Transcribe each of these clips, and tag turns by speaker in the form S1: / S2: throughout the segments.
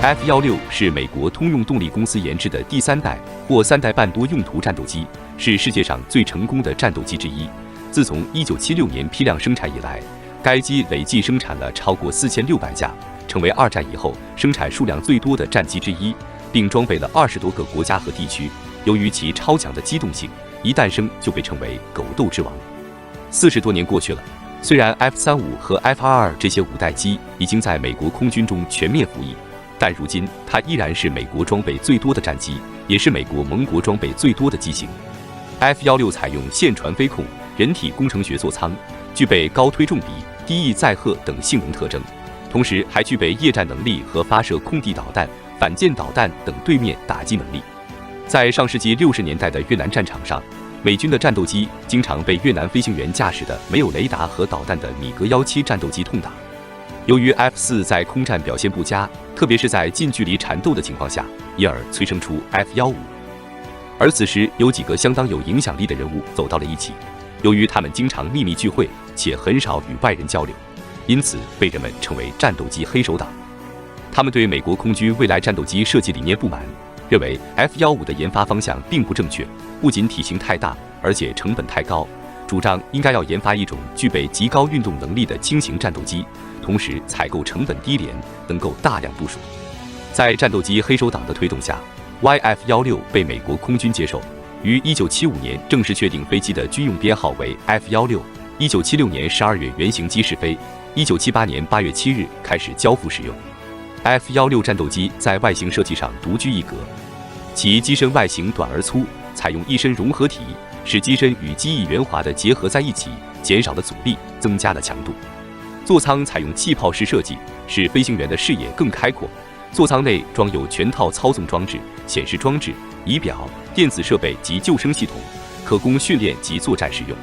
S1: F-16是美国通用动力公司研制的第3代或3代半多用途战斗机，是世界上最成功的战斗机之一。自从1976年批量生产以来，该机累计生产了超过4600架，成为2战以后生产数量最多的战机之一，并装备了20多个国家和地区。由于其超强的机动性，一诞生就被称为“狗斗之王”。40多年过去了，虽然 F-35和 F-22这些5代机已经在美国空军中全面服役，但如今它依然是美国装备最多的战机，也是美国盟国装备最多的机型。F-16采用线传飞控、人体工程学座舱，具备高推重比、低翼载荷等性能特征，同时还具备夜战能力和发射空地导弹、反舰导弹等对面打击能力。在上世纪60年代的越南战场上，美军的战斗机经常被越南飞行员驾驶的没有雷达和导弹的米格17战斗机痛打。由于 F-4在空战表现不佳，特别是在近距离缠斗的情况下，因而催生出 F-15。而此时有几个相当有影响力的人物走到了一起，由于他们经常秘密聚会，且很少与外人交流，因此被人们称为战斗机黑手党。他们对美国空军未来战斗机设计理念不满，认为 F-15的研发方向并不正确，不仅体型太大，而且成本太高，主张应该要研发一种具备极高运动能力的轻型战斗机，同时采购成本低廉，能够大量部署。在战斗机黑手党的推动下， YF-16被美国空军接受，于1975年正式确定飞机的军用编号为 F-16。1976年12月原型机试飞，1978年8月7日开始交付使用。F-16战斗机在外形设计上独具一格，其机身外形短而粗，采用一身融合体，使机身与机翼圆滑地结合在一起，减少了阻力，增加了强度。座舱采用气泡式设计，使飞行员的视野更开阔。座舱内装有全套操纵装置、显示装置、仪表、电子设备及救生系统，可供训练及作战使用。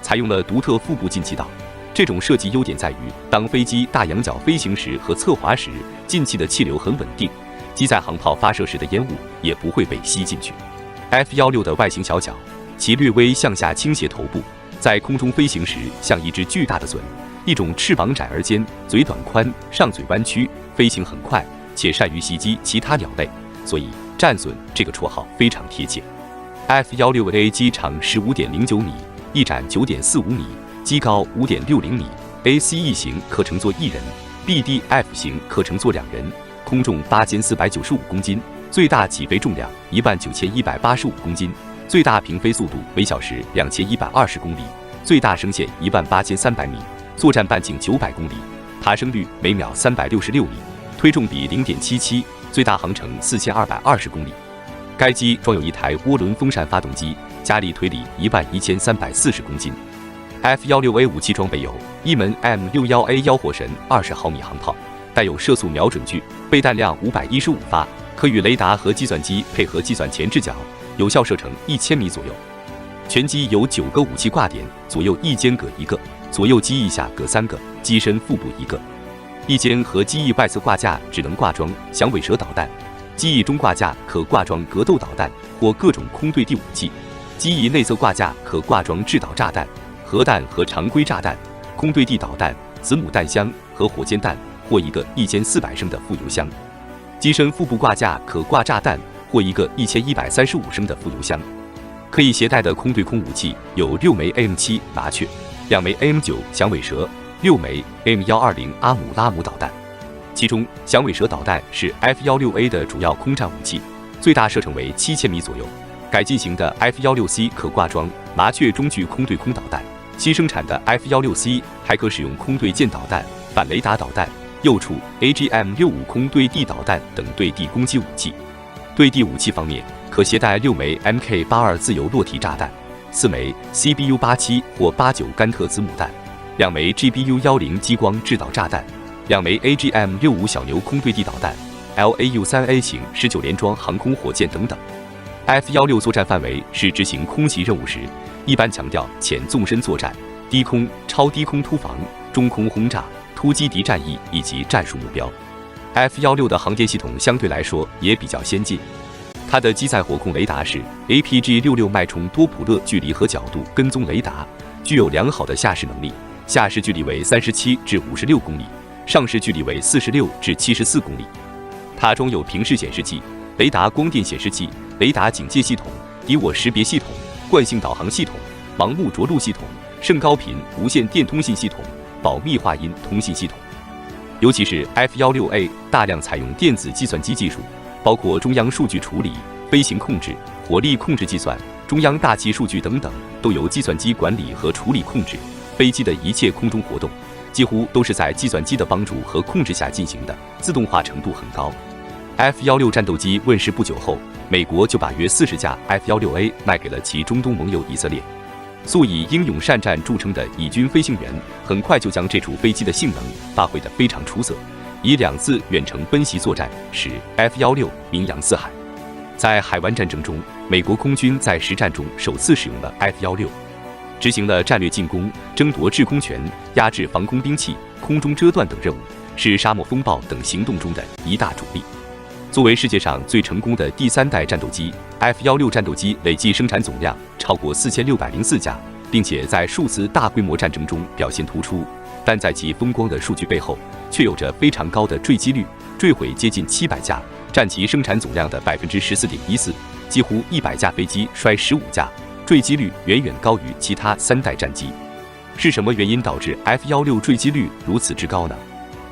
S1: 采用了独特腹部进气道，这种设计优点在于，当飞机大仰角飞行时和侧滑时，进气的气流很稳定，机载航炮发射时的烟雾也不会被吸进去。F-16的外形小巧，其略微向下倾斜头部，在空中飞行时像一只巨大的隼，一种翅膀窄而尖、嘴短宽、上嘴弯曲，飞行很快，且善于袭击其他鸟类，所以战隼这个绰号非常贴切。F-16A 机长 15.09 米，翼展 9.45 米，机高 5.60 米。ACE 型可乘坐1人， BDF 型可乘坐2人，空重8495公斤，最大起飞重量19185公斤，最大平飞速度每小时2120公里，最大升限18300米，作战半径900公里，爬升率每秒366米，推重比 0.77， 最大航程4220公里。该机装有一台涡轮风扇发动机，加力推力11340公斤。F-16A 武器装备有一门 M61A 妖火神20毫米航炮，带有射速瞄准具，备弹量515发，可与雷达和计算机配合计算前置角，有效射程1000米左右。全机有9个武器挂点，左右翼间各1个，左右机翼下各3个，机身腹部1个。翼间和机翼外侧挂架只能挂装响尾蛇导弹，机翼中挂架可挂装格斗导弹或各种空对地武器，机翼内侧挂架可挂装制导炸弹、核弹和常规炸弹、空对地导弹、子母弹箱和火箭弹或一个1400升的副油箱。机身腹部挂架可挂炸弹或一个1135升的副油箱。可以携带的空对空武器有6枚 AM7 麻雀、2枚 AM9 响尾蛇、6枚 AM120 阿姆拉姆导弹。其中响尾蛇导弹是 F-16A 的主要空战武器，最大射程为7000米左右。改进型的 F-16C 可挂装麻雀中距空对空导弹，新生产的 F-16C 还可使用空对舰导弹、反雷达导弹、右处 AGM-65 空对地导弹等对地攻击武器。对地武器方面，可携带6枚 Mk82 自由落体炸弹、4枚 CBU-87 或89甘特子母弹、2枚 GBU-10 激光制导炸弹、2枚 AGM-65 小牛空对地导弹、LAU-3A 型19连装航空火箭等等。F-16作战范围是执行空袭任务时，一般强调浅纵深作战、低空、超低空突防、中空轰炸、突击敌战役以及战术目标。F-16的航电系统相对来说也比较先进，它的机载火控雷达是 APG-66 脉冲多普勒距离和角度跟踪雷达，具有良好的下视能力，下视距离为37至56公里，上视距离为46至74公里。它装有平视显示器、雷达光电显示器、雷达警戒系统、敌我识别系统、惯性导航系统、盲目着陆系统、甚高频无线电通信系统、保密话音通信系统。尤其是 F-16A 大量采用电子计算机技术，包括中央数据处理、飞行控制、火力控制计算、中央大气数据等等，都由计算机管理和处理控制。飞机的一切空中活动，几乎都是在计算机的帮助和控制下进行的，自动化程度很高。F-16战斗机问世不久后，美国就把约40架 F-16A 卖给了其中东盟友以色列。素以英勇善战著称的以军飞行员，很快就将这处飞机的性能发挥得非常出色，以2次远程奔袭作战使 F-16名扬四海。在海湾战争中，美国空军在实战中首次使用了 F-16，执行了战略进攻、争夺制空权、压制防空兵器、空中遮断等任务，是沙漠风暴等行动中的一大主力。作为世界上最成功的第3代战斗机 ，F-16战斗机累计生产总量超过4604架，并且在数次大规模战争中表现突出。但在其风光的数据背后，却有着非常高的坠机率，坠毁接近700架，占其生产总量的14.14%，几乎100架飞机摔15架，坠机率远远高于其他3代战机。是什么原因导致 F-16坠机率如此之高呢？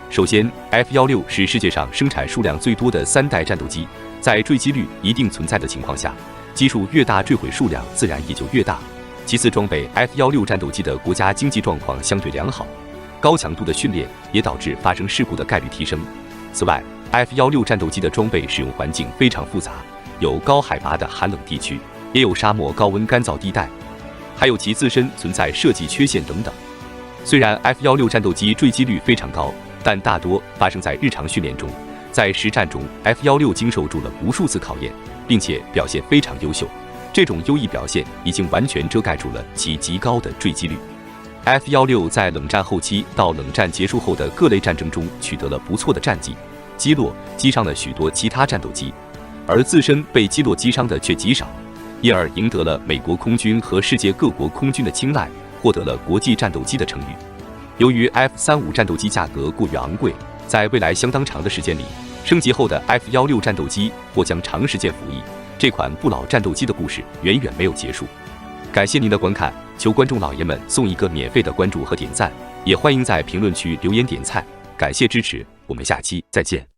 S1: 首先 ，F-16是世界上生产数量最多的3代战斗机，在坠机率一定存在的情况下，基数越大，坠毁数量自然也就越大。其次，装备 F-16战斗机的国家经济状况相对良好，高强度的训练也导致发生事故的概率提升。此外 ，F-16战斗机的装备使用环境非常复杂，有高海拔的寒冷地区，也有沙漠高温干燥地带，还有其自身存在设计缺陷等等。虽然 F-16战斗机坠机率非常高，但大多发生在日常训练中，在实战中 ，F-16经受住了无数次考验，并且表现非常优秀。这种优异表现已经完全遮盖住了其极高的坠机率。F-16在冷战后期到冷战结束后的各类战争中取得了不错的战绩，击落、击伤了许多其他战斗机，而自身被击落、击伤的却极少，因而赢得了美国空军和世界各国空军的青睐，获得了国际战斗机的称誉。由于 F-35战斗机价格过于昂贵，在未来相当长的时间里，升级后的 F-16战斗机或将长时间服役。这款不老战斗机的故事远远没有结束。感谢您的观看，求观众老爷们送一个免费的关注和点赞，也欢迎在评论区留言点菜，感谢支持，我们下期再见。